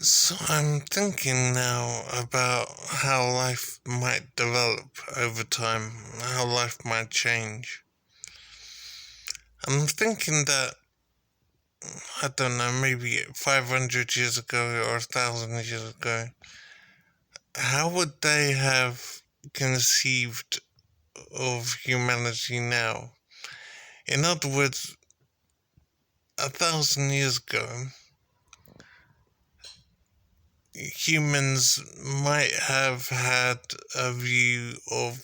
So I'm thinking now about how life might develop over time, how life might change. I'm thinking that, I don't know, maybe 500 years ago or 1,000 years ago, how would they have conceived of humanity now? In other words, 1,000 years ago, humans might have had a view of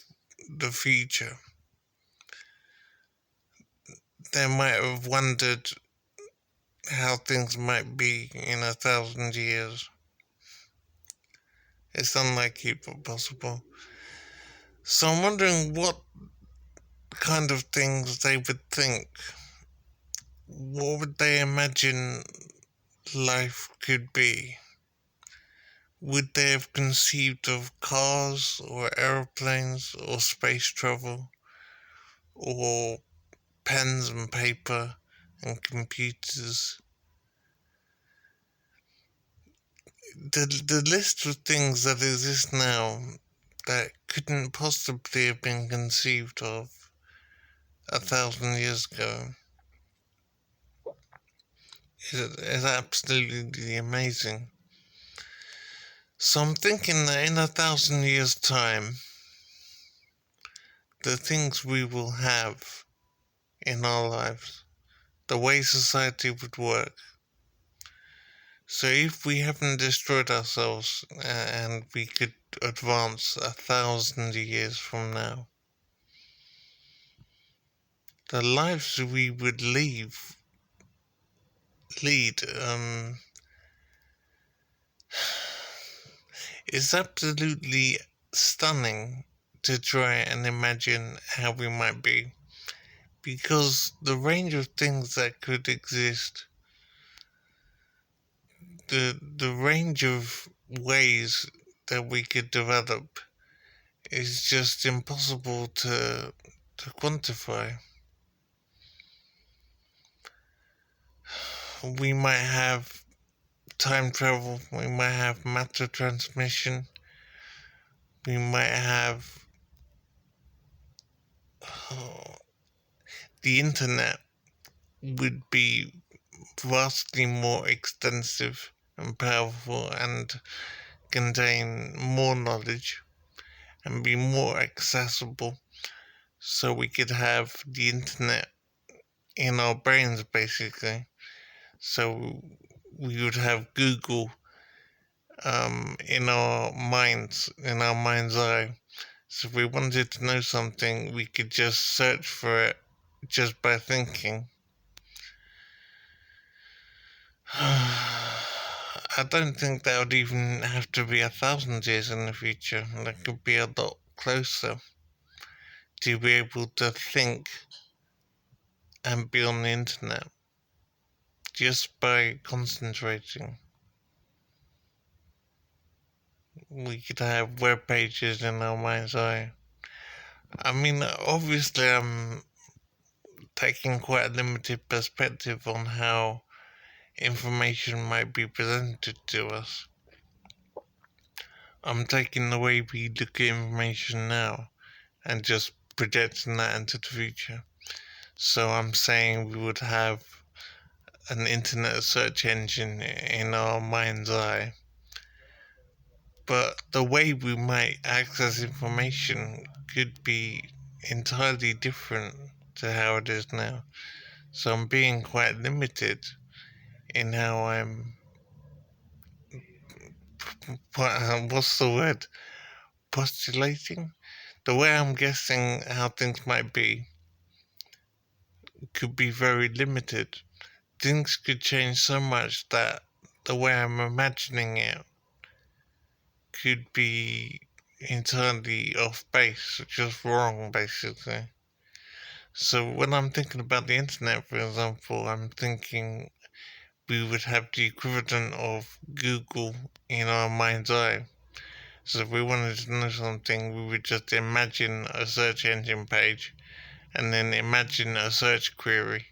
the future. They might have wondered how things might be in 1,000 years. It's unlikely but possible. So I'm wondering what kind of things they would think. What would they imagine life could be? Would they have conceived of cars or aeroplanes or space travel or pens and paper and computers? The list of things that exist now that couldn't possibly have been conceived of 1,000 years ago is absolutely amazing. So I'm thinking that in 1,000 years' time, the things we will have in our lives, the way society would work. So if we haven't destroyed ourselves and we could advance 1,000 years from now, the lives we would lead is absolutely stunning to try and imagine how we might be, because the range of things that could exist, the range of ways that we could develop is just impossible to quantify. We might have time travel, we might have matter transmission, we might have oh, the internet would be vastly more extensive and powerful and contain more knowledge and be more accessible, so we could have the internet in our brains basically. So we would have Google in our minds, in our mind's eye. So if we wanted to know something, we could just search for it just by thinking. I don't think that would even have to be 1,000 years in the future. That could be a lot closer to be able to think and be on the internet just by concentrating. We could have web pages in our mind's eye. I mean, obviously, I'm taking quite a limited perspective on how information might be presented to us. I'm taking the way we look at information now and just projecting that into the future. So I'm saying we would have an internet search engine in our mind's eye. But the way we might access information could be entirely different to how it is now. So I'm being quite limited in how I'm, what's the word, postulating? The way I'm guessing how things might be could be very limited. Things could change so much that the way I'm imagining it could be entirely off base, just wrong, basically. So when I'm thinking about the internet, for example, I'm thinking we would have the equivalent of Google in our mind's eye. So if we wanted to know something, we would just imagine a search engine page and then imagine a search query,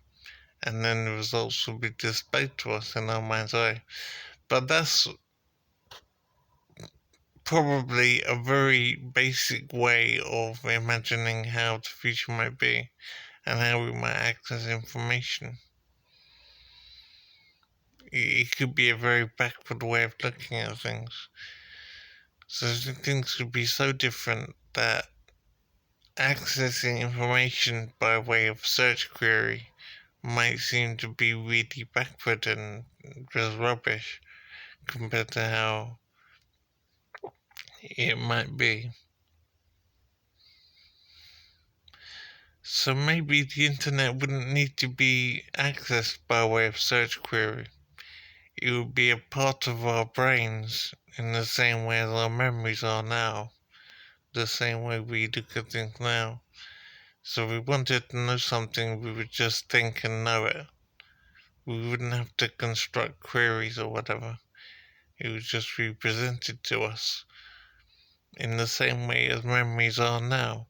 and then the results will be displayed to us in our mind's eye. But that's probably a very basic way of imagining how the future might be and how we might access information. It could be a very backward way of looking at things. So things could be so different that accessing information by way of search query might seem to be really backward and just rubbish compared to how it might be. So maybe the internet wouldn't need to be accessed by way of search query. It would be a part of our brains in the same way as our memories are now, the same way we look at things now. So if we wanted to know something, we would just think and know it. We wouldn't have to construct queries or whatever. It would just be presented to us in the same way as memories are now.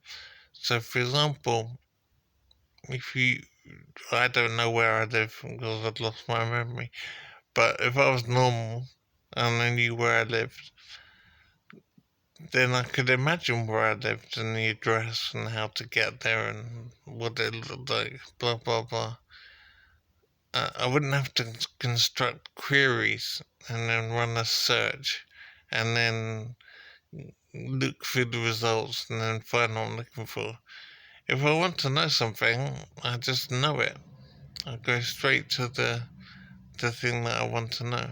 So for example, if you, I don't know where I live because I've lost my memory, but if I was normal and I knew where I lived, then I could imagine where I lived and the address and how to get there and what it looked like, blah blah blah. I wouldn't have to construct queries and then run a search and then look through the results and then find what I'm looking for. If I want to know something, I just know it. I go straight to the thing that I want to know.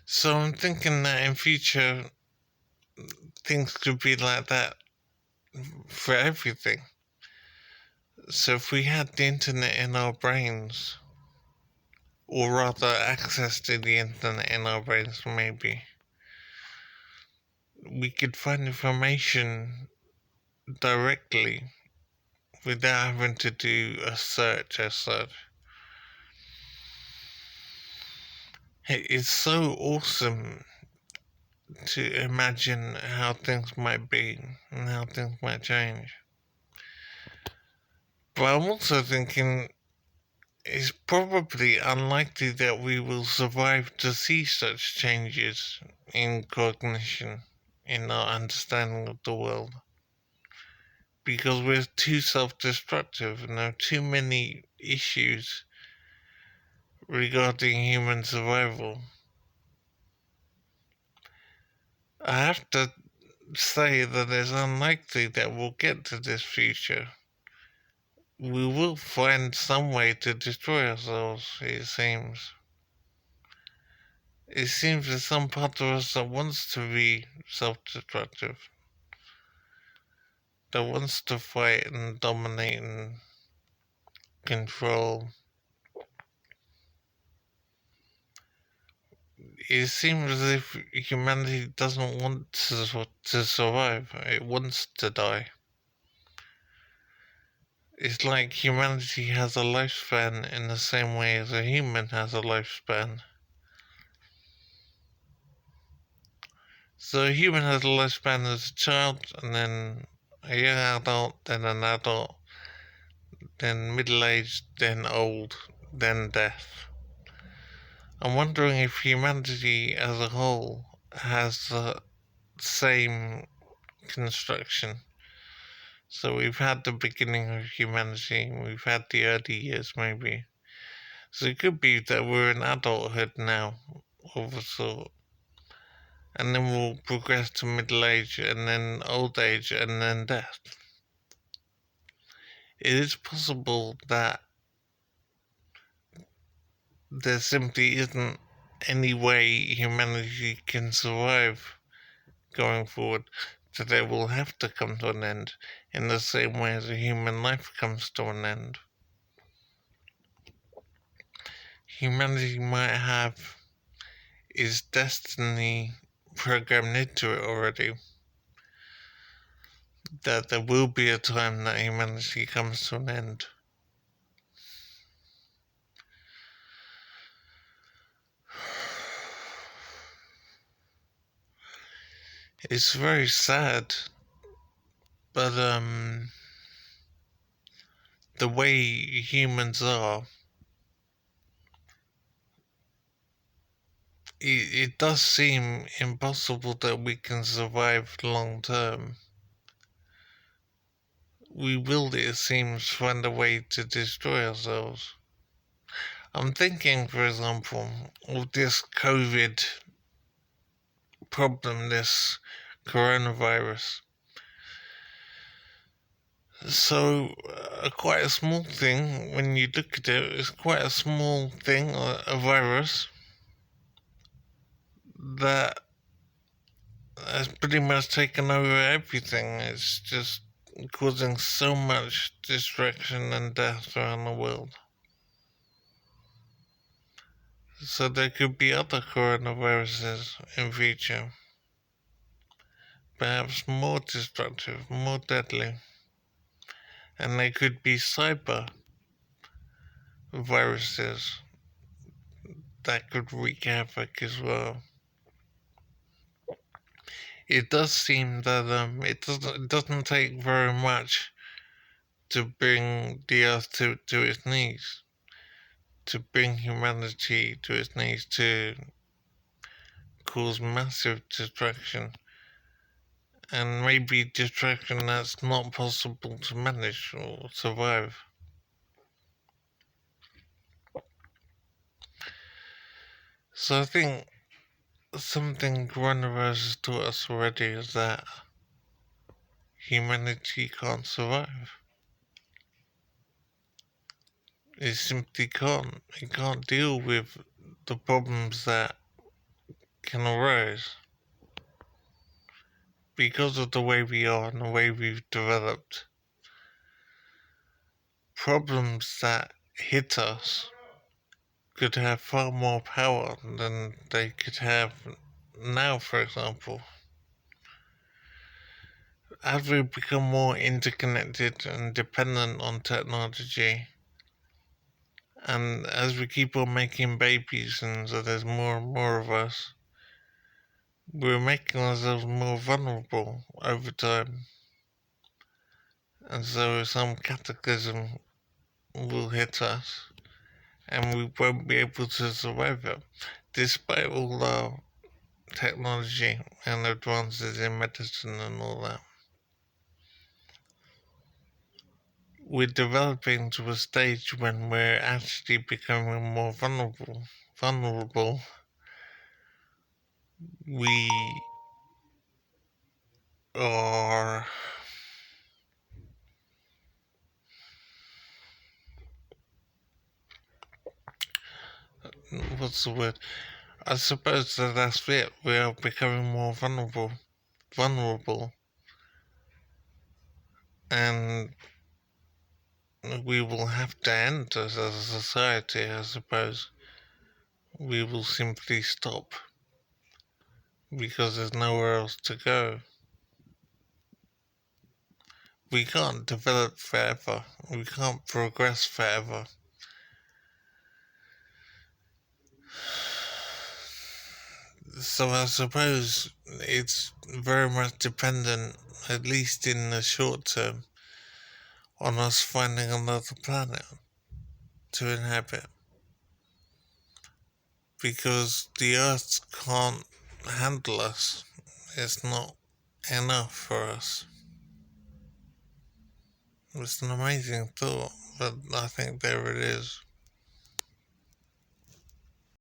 So I'm thinking that in future things could be like that for everything. So if we had the internet in our brains, or rather access to the internet in our brains maybe, we could find information directly without having to do a search as such. It's so awesome to imagine how things might be and how things might change. But I'm also thinking it's probably unlikely that we will survive to see such changes in cognition, in our understanding of the world, because we're too self destructive and there are too many issues regarding human survival. I have to say that it's unlikely that we'll get to this future. We will find some way to destroy ourselves, it seems. It seems there's some part of us that wants to be self-destructive, that wants to fight and dominate and control. It seems as if humanity doesn't want to survive, it wants to die. It's like humanity has a lifespan in the same way as a human has a lifespan. So a human has a lifespan as a child, and then a young adult, then an adult, then middle-aged, then old, then death. I'm wondering if humanity as a whole has the same construction. So we've had the beginning of humanity, we've had the early years maybe. So it could be that we're in adulthood now, of a sort. And then we'll progress to middle age, and then old age, and then death. It is possible that there simply isn't any way humanity can survive going forward, that it will have to come to an end in the same way as a human life comes to an end. Humanity might have its destiny programmed into it already, that there will be a time that humanity comes to an end. It's very sad, but the way humans are, it does seem impossible that we can survive long term. We will, it seems, find a way to destroy ourselves. I'm thinking, for example, of this COVID problem, this coronavirus. So, quite a small thing, when you look at it, it's quite a small thing, a virus, that has pretty much taken over everything. It's just causing so much destruction and death around the world. So there could be other coronaviruses in future, perhaps more destructive, more deadly, and they could be cyber viruses that could wreak havoc as well. It does seem that it doesn't take very much to bring the Earth to its knees, to bring humanity to its knees, to cause massive destruction, and maybe destruction that's not possible to manage or survive. So I think something coronavirus has taught us already is that humanity can't survive. It simply can't. It can't deal with the problems that can arise because of the way we are and the way we've developed. Problems that hit us could have far more power than they could have now, for example. As we become more interconnected and dependent on technology, and as we keep on making babies, and so there's more and more of us, we're making ourselves more vulnerable over time. And so some cataclysm will hit us, and we won't be able to survive it, despite all our technology and advances in medicine and all that. We're developing to a stage when we're actually becoming more vulnerable. Vulnerable. We are, what's the word? I suppose that's it. We are becoming more vulnerable. Vulnerable, and we will have to end as a society, I suppose. We will simply stop because there's nowhere else to go. We can't develop forever. We can't progress forever. So I suppose it's very much dependent, at least in the short term, on us finding another planet to inhabit. Because the Earth can't handle us. It's not enough for us. It's an amazing thought, but I think there it is.